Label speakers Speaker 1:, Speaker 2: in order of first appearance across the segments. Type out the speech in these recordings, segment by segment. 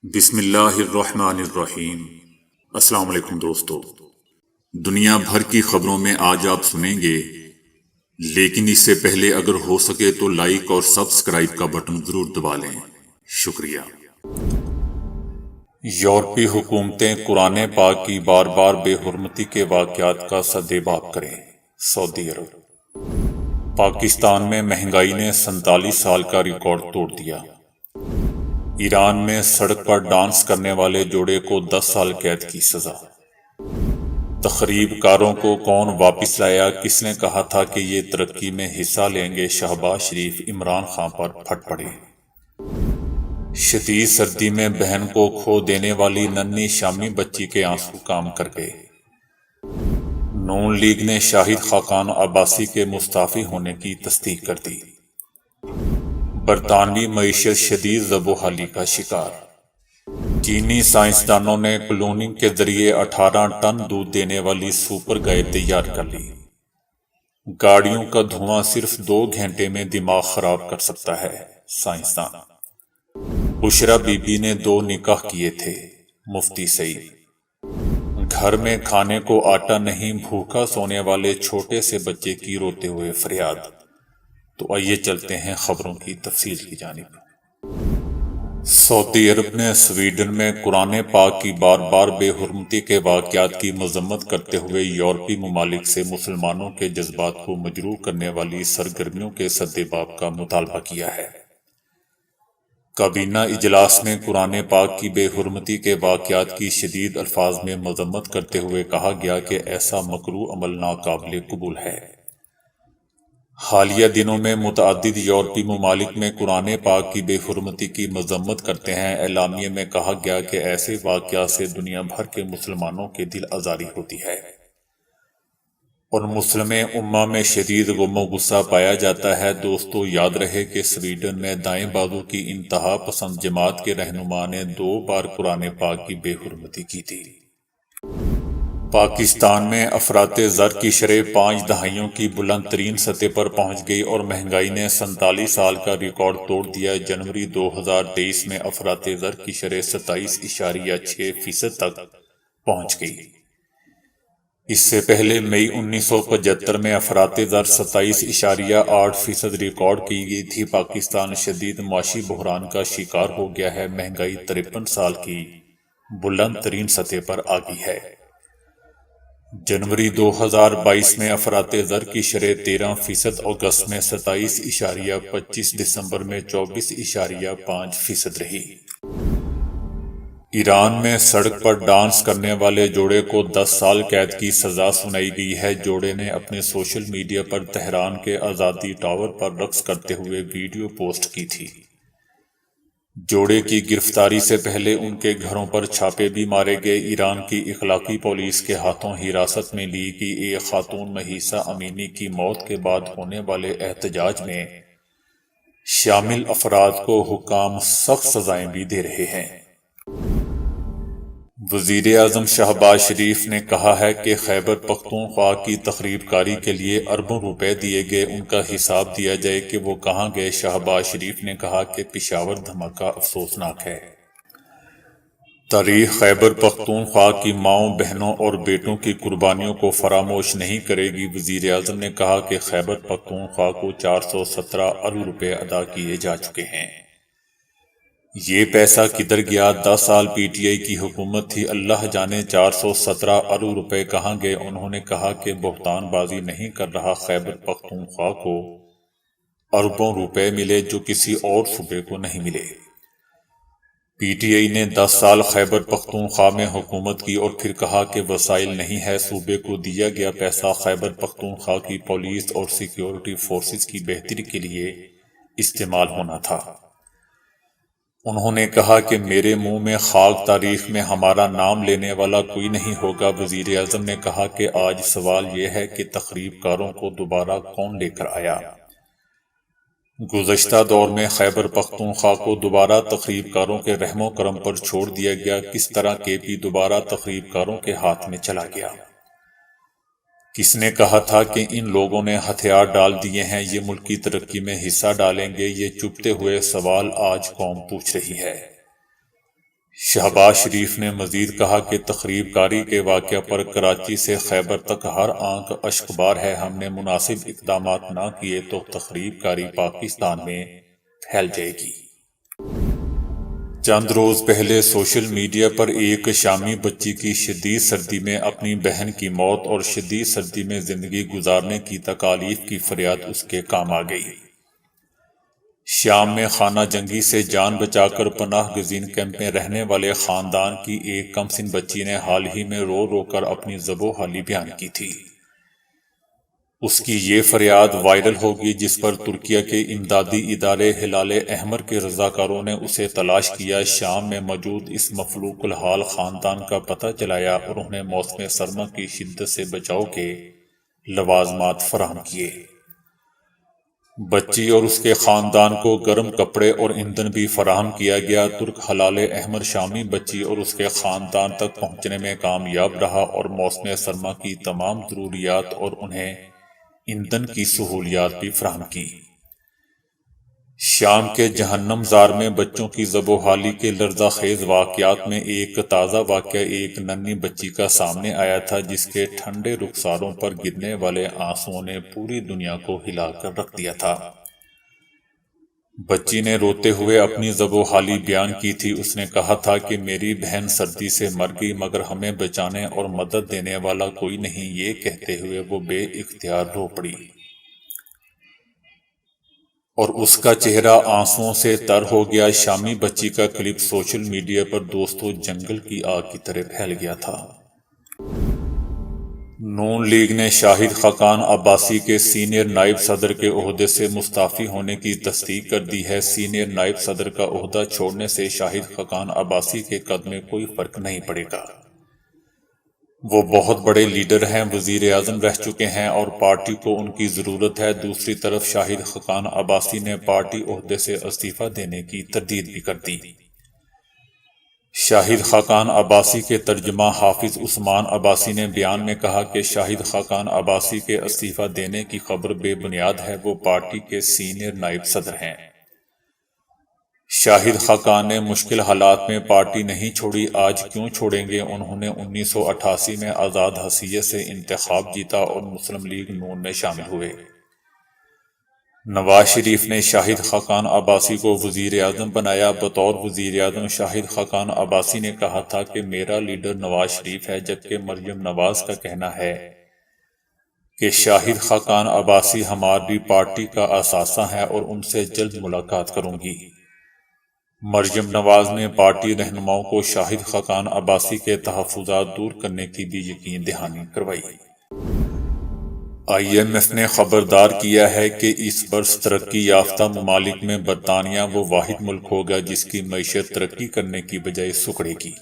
Speaker 1: بسم اللہ الرحمن الرحیم۔ السلام علیکم دوستو، دنیا بھر کی خبروں میں آج آپ سنیں گے، لیکن اس سے پہلے اگر ہو سکے تو لائک اور سبسکرائب کا بٹن ضرور دبا لیں۔ شکریہ۔ یورپی حکومتیں قرآن پاک کی بار بار بے حرمتی کے واقعات کا سدباب کریں۔ سعودی عرب۔ پاکستان میں مہنگائی نے 47 سال کا ریکارڈ توڑ دیا۔ ایران میں سڑک پر ڈانس کرنے والے جوڑے کو 10 سال قید کی سزا۔ تخریب کاروں کو کون واپس لایا؟ کس نے کہا تھا کہ یہ ترقی میں حصہ لیں گے؟ شہباز شریف عمران خان پر پھٹ پڑے۔ شدید سردی میں بہن کو کھو دینے والی ننھی شامی بچی کے آنسو کام کر گئے۔ نون لیگ نے شاہد خاقان عباسی کے مستعفی ہونے کی تصدیق کر دی۔ برطانوی معیشت شدید زبوحالی کا شکار۔ چینی سائنسدانوں نے کلوننگ کے ذریعے 18 ٹن دودھ دینے والی سپر گائے تیار کر لی۔ گاڑیوں کا دھواں صرف 2 گھنٹے میں دماغ خراب کر سکتا ہے، سائنسدان۔ بشرا بی بی نے 2 نکاح کیے تھے، مفتی سعید۔ گھر میں کھانے کو آٹا نہیں، بھوکا سونے والے چھوٹے سے بچے کی روتے ہوئے فریاد۔ تو آئیے چلتے ہیں خبروں کی تفصیل کی جانب۔ سعودی عرب نے سویڈن میں قرآن پاک کی بار بار بے حرمتی کے واقعات کی مذمت کرتے ہوئے یورپی ممالک سے مسلمانوں کے جذبات کو مجروح کرنے والی سرگرمیوں کے سدباب کا مطالبہ کیا ہے۔ کابینہ اجلاس میں قرآن پاک کی بے حرمتی کے واقعات کی شدید الفاظ میں مذمت کرتے ہوئے کہا گیا کہ ایسا مکروہ عمل ناقابل قبول ہے۔ حالیہ دنوں میں متعدد یورپی ممالک میں قرآن پاک کی بے حرمتی کی مذمت کرتے ہیں۔ اعلامیے میں کہا گیا کہ ایسے واقعات سے دنیا بھر کے مسلمانوں کے دل آزاری ہوتی ہے اور مسلم امہ میں شدید غم و غصہ پایا جاتا ہے۔ دوستو، یاد رہے کہ سویڈن میں دائیں بازو کی انتہا پسند جماعت کے رہنما نے 2 بار قرآن پاک کی بے حرمتی کی تھی۔ پاکستان میں افراط زر کی شرح 5 دہائیوں کی بلند ترین سطح پر پہنچ گئی اور مہنگائی نے 47 سال کا ریکارڈ توڑ دیا۔ جنوری 2023 میں افراط زر کی شرح 27.6% تک پہنچ گئی۔ اس سے پہلے مئی 1975 میں افراط زر 27.8% ریکارڈ کی گئی تھی۔ پاکستان شدید معاشی بحران کا شکار ہو گیا ہے۔ مہنگائی 53 سال کی بلند ترین سطح پر آ گئی ہے۔ جنوری 2022 میں افراط زر کی شرح 13%، اگست میں 27.25%، دسمبر میں 24.5% رہی۔ ایران میں سڑک پر ڈانس کرنے والے جوڑے کو 10 سال قید کی سزا سنائی گئی ہے۔ جوڑے نے اپنے سوشل میڈیا پر تہران کے آزادی ٹاور پر رقص کرتے ہوئے ویڈیو پوسٹ کی تھی۔ جوڑے کی گرفتاری سے پہلے ان کے گھروں پر چھاپے بھی مارے گئے۔ ایران کی اخلاقی پولیس کے ہاتھوں حراست میں لی گئی ایک خاتون مہیسہ امینی کی موت کے بعد ہونے والے احتجاج میں شامل افراد کو حکام سخت سزائیں بھی دے رہے ہیں۔ وزیر اعظم شہباز شریف نے کہا ہے کہ خیبر پختونخوا کی تخریب کاری کے لیے اربوں روپے دیے گئے، ان کا حساب دیا جائے کہ وہ کہاں گئے۔ شہباز شریف نے کہا کہ پشاور دھماکہ افسوسناک ہے۔ تاریخ خیبر پختونخوا کی ماؤں، بہنوں اور بیٹوں کی قربانیوں کو فراموش نہیں کرے گی۔ وزیر اعظم نے کہا کہ خیبر پختونخوا کو 417 ارب روپے ادا کیے جا چکے ہیں۔ یہ پیسہ کدھر گیا؟ 10 سال پی ٹی آئی کی حکومت تھی، اللہ جانے 417 ارب روپے کہاں گئے۔ انہوں نے کہا کہ بہتان بازی نہیں کر رہا، خیبر پختونخوا کو اربوں روپے ملے جو کسی اور صوبے کو نہیں ملے۔ پی ٹی آئی نے 10 سال خیبر پختونخوا میں حکومت کی اور پھر کہا کہ وسائل نہیں ہے، صوبے کو دیا گیا پیسہ خیبر پختونخوا کی پولیس اور سیکیورٹی فورسز کی بہتری کے لیے استعمال ہونا تھا۔ انہوں نے کہا کہ میرے منہ میں خاک، تاریخ میں ہمارا نام لینے والا کوئی نہیں ہوگا۔ وزیر اعظم نے کہا کہ آج سوال یہ ہے کہ تخریب کاروں کو دوبارہ کون لے کر آیا؟ گزشتہ دور میں خیبر پختونخوا کو دوبارہ تخریب کاروں کے رحم و کرم پر چھوڑ دیا گیا۔ کس طرح کے پی دوبارہ تخریب کاروں کے ہاتھ میں چلا گیا؟ کس نے کہا تھا کہ ان لوگوں نے ہتھیار ڈال دیے ہیں، یہ ملک کی ترقی میں حصہ ڈالیں گے؟ یہ چپتے ہوئے سوال آج قوم پوچھ رہی ہے۔ شہباز شریف نے مزید کہا کہ تخریب کاری کے واقعہ پر کراچی سے خیبر تک ہر آنکھ اشکبار ہے، ہم نے مناسب اقدامات نہ کیے تو تخریب کاری پاکستان میں پھیل جائے گی۔ چند روز پہلے سوشل میڈیا پر ایک شامی بچی کی شدید سردی میں اپنی بہن کی موت اور شدید سردی میں زندگی گزارنے کی تکالیف کی فریاد اس کے کام آ گئی۔ شام میں خانہ جنگی سے جان بچا کر پناہ گزین کیمپ میں رہنے والے خاندان کی ایک کمسن بچی نے حال ہی میں رو رو کر اپنی زب و حالی بیان کی تھی۔ اس کی یہ فریاد وائرل ہوگی، جس پر ترکیہ کے امدادی ادارے ہلال احمر کے رضاکاروں نے اسے تلاش کیا، شام میں موجود اس مفلوق الحال خاندان کا پتہ چلایا اور انہیں موسم سرما کی شدت سے بچاؤ کے لوازمات فراہم کیے۔ بچی اور اس کے خاندان کو گرم کپڑے اور ایندھن بھی فراہم کیا گیا۔ ترک ہلال احمر شامی بچی اور اس کے خاندان تک پہنچنے میں کامیاب رہا اور موسم سرما کی تمام ضروریات اور انہیں ایندھن کی سہولیات بھی فراہم کی۔ شام کے جہنم زار میں بچوں کی زب و حالی کے لرزہ خیز واقعات میں ایک تازہ واقعہ ایک ننھی بچی کا سامنے آیا تھا، جس کے ٹھنڈے رخساروں پر گرنے والے آنسوؤں نے پوری دنیا کو ہلا کر رکھ دیا تھا۔ بچی نے روتے ہوئے اپنی زب و حالی بیان کی تھی۔ اس نے کہا تھا کہ میری بہن سردی سے مر گئی مگر ہمیں بچانے اور مدد دینے والا کوئی نہیں۔ یہ کہتے ہوئے وہ بے اختیار رو پڑی اور اس کا چہرہ آنسوؤں سے تر ہو گیا۔ شامی بچی کا کلپ سوشل میڈیا پر دوستوں جنگل کی آگ کی طرح پھیل گیا تھا۔ نون لیگ نے شاہد خاقان عباسی کے سینئر نائب صدر کے عہدے سے مستعفی ہونے کی تصدیق کر دی ہے۔ سینئر نائب صدر کا عہدہ چھوڑنے سے شاہد خاقان عباسی کے قد میں کوئی فرق نہیں پڑے گا۔ وہ بہت بڑے لیڈر ہیں، وزیر اعظم رہ چکے ہیں اور پارٹی کو ان کی ضرورت ہے۔ دوسری طرف شاہد خاقان عباسی نے پارٹی عہدے سے استعفیٰ دینے کی تردید بھی کر دی۔ شاہد خاقان عباسی کے ترجمہ حافظ عثمان عباسی نے بیان میں کہا کہ شاہد خاقان عباسی کے استعفیٰ دینے کی خبر بے بنیاد ہے، وہ پارٹی کے سینئر نائب صدر ہیں۔ شاہد خاقان نے مشکل حالات میں پارٹی نہیں چھوڑی، آج کیوں چھوڑیں گے؟ انہوں نے 1988 میں آزاد حیثیت سے انتخاب جیتا اور مسلم لیگ نون میں شامل ہوئے۔ نواز شریف نے شاہد خاقان عباسی کو وزیر اعظم بنایا۔ بطور وزیر اعظم شاہد خاقان عباسی نے کہا تھا کہ میرا لیڈر نواز شریف ہے، جبکہ مریم نواز کا کہنا ہے کہ شاہد خاقان عباسی ہماری پارٹی کا اثاثہ ہے اور ان سے جلد ملاقات کروں گی۔ مریم نواز نے پارٹی رہنماؤں کو شاہد خاقان عباسی کے تحفظات دور کرنے کی بھی یقین دہانی کروائی۔ IMF نے خبردار کیا ہے کہ اس برس ترقی یافتہ ممالک میں برطانیہ وہ واحد ملک ہوگا جس کی معیشت ترقی کرنے کی بجائے سکڑے گی۔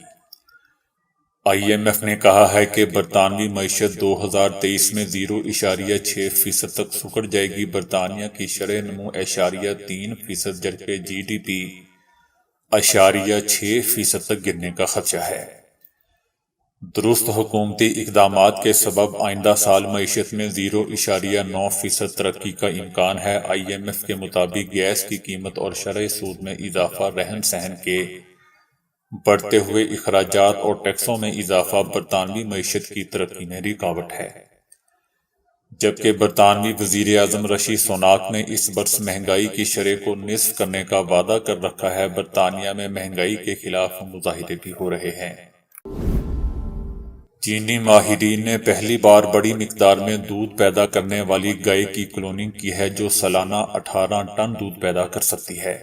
Speaker 1: IMF نے کہا ہے کہ برطانوی معیشت 2023 میں 0.6% تک سکڑ جائے گی۔ برطانیہ کی شرح نمو 3% جبکہ GDP 6% تک گرنے کا خدشہ ہے۔ درست حکومتی اقدامات کے سبب آئندہ سال معیشت میں 0.9% ترقی کا امکان ہے۔ IMF کے مطابق گیس کی قیمت اور شرح سود میں اضافہ، رہن سہن کے بڑھتے ہوئے اخراجات اور ٹیکسوں میں اضافہ برطانوی معیشت کی ترقی میں رکاوٹ ہے، جبکہ برطانوی وزیر اعظم رشی سوناک نے اس برس مہنگائی کی شرح کو نصف کرنے کا وعدہ کر رکھا ہے۔ برطانیہ میں مہنگائی کے خلاف مظاہرے بھی ہو رہے ہیں۔ چینی ماہرین نے پہلی بار بڑی مقدار میں دودھ پیدا کرنے والی گائے کی کلوننگ کی ہے جو سالانہ 18 ٹن دودھ پیدا کر سکتی ہے۔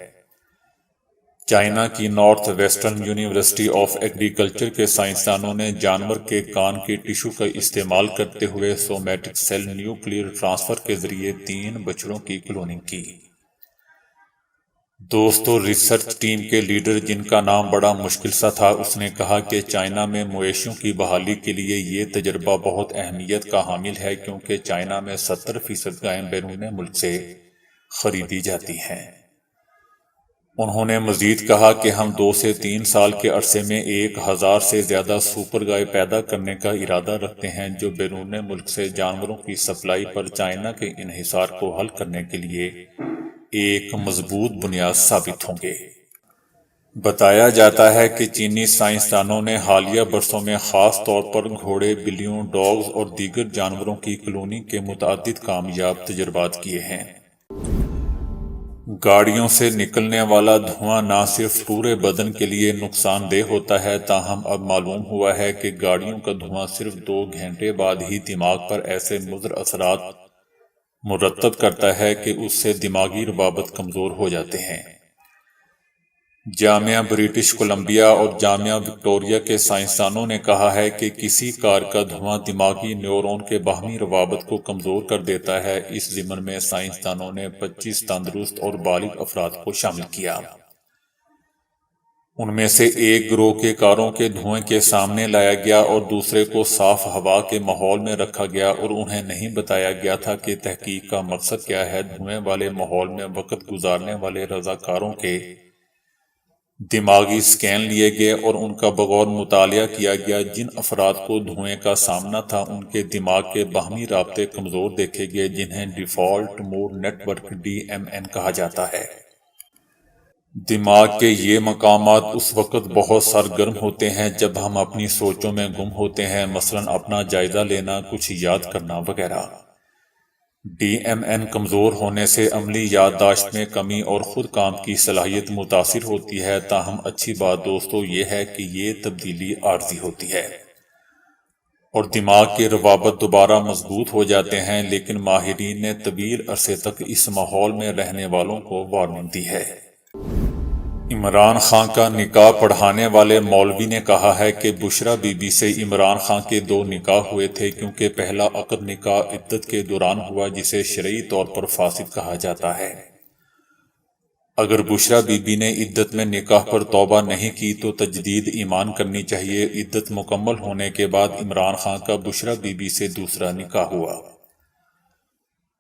Speaker 1: چائنا کی north western university of agriculture کے سائنسدانوں نے جانور کے کان کی ٹشو کا استعمال کرتے ہوئے سومیٹک سیل نیوکلیئر ٹرانسفر کے ذریعے 3 بچڑوں کی کلوننگ کی۔ دوستو، ریسرچ ٹیم کے لیڈر جن کا نام بڑا مشکل سا تھا، اس نے کہا کہ چائنا میں مویشیوں کی بحالی کے لیے یہ تجربہ بہت اہمیت کا حامل ہے کیونکہ چائنا میں 70% گائیں بیرون ملک سے خریدی جاتی ہیں۔ انہوں نے مزید کہا کہ ہم 2 سے 3 سال کے عرصے میں 1000 سے زیادہ سپر گائے پیدا کرنے کا ارادہ رکھتے ہیں جو بیرون ملک سے جانوروں کی سپلائی پر چائنا کے انحصار کو حل کرنے کے لیے ایک مضبوط بنیاد ثابت ہوں گے۔ بتایا جاتا ہے کہ چینی سائنسدانوں نے حالیہ برسوں میں خاص طور پر گھوڑے، بلیوں، ڈاگز اور دیگر جانوروں کی کلونی کے متعدد کامیاب تجربات کیے ہیں۔ گاڑیوں سے نکلنے والا دھواں نہ صرف پورے بدن کے لیے نقصان دہ ہوتا ہے، تاہم اب معلوم ہوا ہے کہ گاڑیوں کا دھواں صرف 2 گھنٹے بعد ہی دماغ پر ایسے مضر اثرات مرتب کرتا ہے کہ اس سے دماغی روابط کمزور ہو جاتے ہیں۔ جامعہ برٹش کولمبیا اور جامعہ وکٹوریہ کے سائنسدانوں نے کہا ہے کہ کسی کار کا دھواں دماغی نیورون کے باہمی روابط کو کمزور کر دیتا ہے۔ اس ضمن میں سائنسدانوں نے 25 تندرست اور بالغ افراد کو شامل کیا۔ ان میں سے ایک گروہ کے کاروں کے دھوئیں کے سامنے لایا گیا اور دوسرے کو صاف ہوا کے ماحول میں رکھا گیا، اور انہیں نہیں بتایا گیا تھا کہ تحقیق کا مقصد کیا ہے۔ دھوئیں والے ماحول میں وقت گزارنے والے رضاکاروں کے دماغی اسکین لیے گئے اور ان کا بغور مطالعہ کیا گیا۔ جن افراد کو دھوئیں کا سامنا تھا ان کے دماغ کے باہمی رابطے کمزور دیکھے گئے، جنہیں default mode network (DMN) کہا جاتا ہے۔ دماغ کے یہ مقامات اس وقت بہت سرگرم ہوتے ہیں جب ہم اپنی سوچوں میں گم ہوتے ہیں، مثلاً اپنا جائزہ لینا، کچھ یاد کرنا وغیرہ۔ DMN کمزور ہونے سے عملی یادداشت میں کمی اور خود کام کی صلاحیت متاثر ہوتی ہے، تاہم اچھی بات دوستو یہ ہے کہ یہ تبدیلی عارضی ہوتی ہے اور دماغ کے روابط دوبارہ مضبوط ہو جاتے ہیں، لیکن ماہرین نے طویل عرصے تک اس ماحول میں رہنے والوں کو وارننگ دی ہے۔ عمران خان کا نکاح پڑھانے والے مولوی نے کہا ہے کہ بشریٰ بی بی سے عمران خان کے 2 نکاح ہوئے تھے، کیونکہ پہلا عقد نکاح عدت کے دوران ہوا، جسے شرعی طور پر فاسد کہا جاتا ہے۔ اگر بشریٰ بی بی نے عدت میں نکاح پر توبہ نہیں کی تو تجدید ایمان کرنی چاہیے۔ عدت مکمل ہونے کے بعد عمران خان کا بشریٰ بی بی سے دوسرا نکاح ہوا۔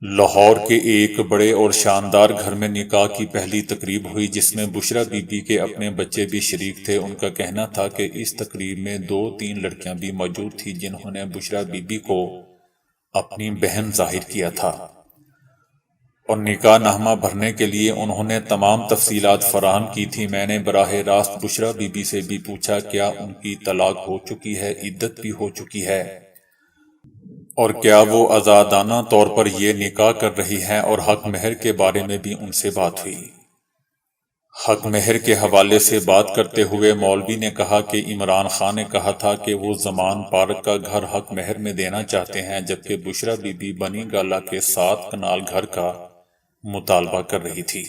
Speaker 1: لاہور کے ایک بڑے اور شاندار گھر میں نکاح کی پہلی تقریب ہوئی، جس میں بشریٰ بی بی کے اپنے بچے بھی شریک تھے۔ ان کا کہنا تھا کہ اس تقریب میں 2-3 لڑکیاں بھی موجود تھیں جنہوں نے بشریٰ بی بی کو اپنی بہن ظاہر کیا تھا، اور نکاح نامہ بھرنے کے لیے انہوں نے تمام تفصیلات فراہم کی تھیں۔ میں نے براہ راست بشریٰ بی بی سے بھی پوچھا کیا ان کی طلاق ہو چکی ہے، عدت بھی ہو چکی ہے، اور کیا وہ آزادانہ طور پر یہ نکاح کر رہی ہیں، اور حق مہر کے بارے میں بھی ان سے بات ہوئی۔ حق مہر کے حوالے سے بات کرتے ہوئے مولوی نے کہا کہ عمران خان نے کہا تھا کہ وہ زمان پارک کا گھر حق مہر میں دینا چاہتے ہیں، جبکہ بشریٰ بی بی بنی گالہ کے 7 کنال گھر کا مطالبہ کر رہی تھی۔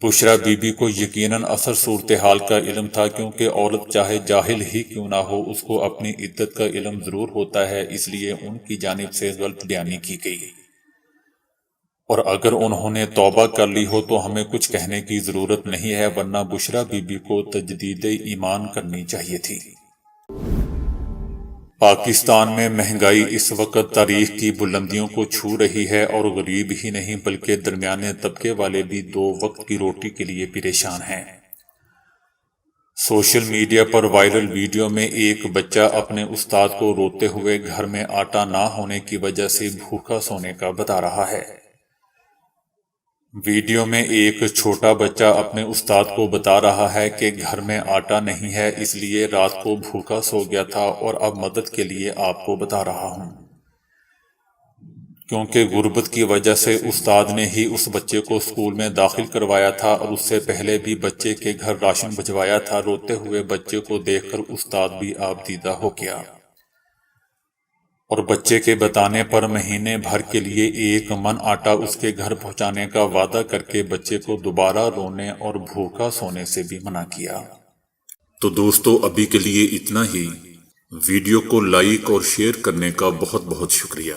Speaker 1: بشریٰ بی بی کو یقیناً اصل صورتحال کا علم تھا، کیونکہ عورت چاہے جاہل ہی کیوں نہ ہو، اس کو اپنی عدت کا علم ضرور ہوتا ہے، اس لیے ان کی جانب سے غلط بیانی کی گئی، اور اگر انہوں نے توبہ کر لی ہو تو ہمیں کچھ کہنے کی ضرورت نہیں ہے، ورنہ بشریٰ بی بی کو تجدید ایمان کرنی چاہیے تھی۔ پاکستان میں مہنگائی اس وقت تاریخ کی بلندیوں کو چھو رہی ہے، اور غریب ہی نہیں بلکہ درمیانے طبقے والے بھی 2 وقت کی روٹی کے لیے پریشان ہیں۔ سوشل میڈیا پر وائرل ویڈیو میں ایک بچہ اپنے استاد کو روتے ہوئے گھر میں آٹا نہ ہونے کی وجہ سے بھوکا سونے کا بتا رہا ہے۔ ویڈیو میں ایک چھوٹا بچہ اپنے استاد کو بتا رہا ہے کہ گھر میں آٹا نہیں ہے، اس لیے رات کو بھوکا سو گیا تھا، اور اب مدد کے لیے آپ کو بتا رہا ہوں۔ کیونکہ غربت کی وجہ سے استاد نے ہی اس بچے کو اسکول میں داخل کروایا تھا، اور اس سے پہلے بھی بچے کے گھر راشن بھجوایا تھا۔ روتے ہوئے بچے کو دیکھ کر استاد بھی آپ دیدہ ہو گیا، اور بچے کے بتانے پر مہینے بھر کے لیے 1 من آٹا اس کے گھر پہنچانے کا وعدہ کر کے بچے کو دوبارہ رونے اور بھوکا سونے سے بھی منع کیا۔ تو دوستو ابھی کے لیے اتنا ہی۔ ویڈیو کو لائک اور شیئر کرنے کا بہت بہت شکریہ۔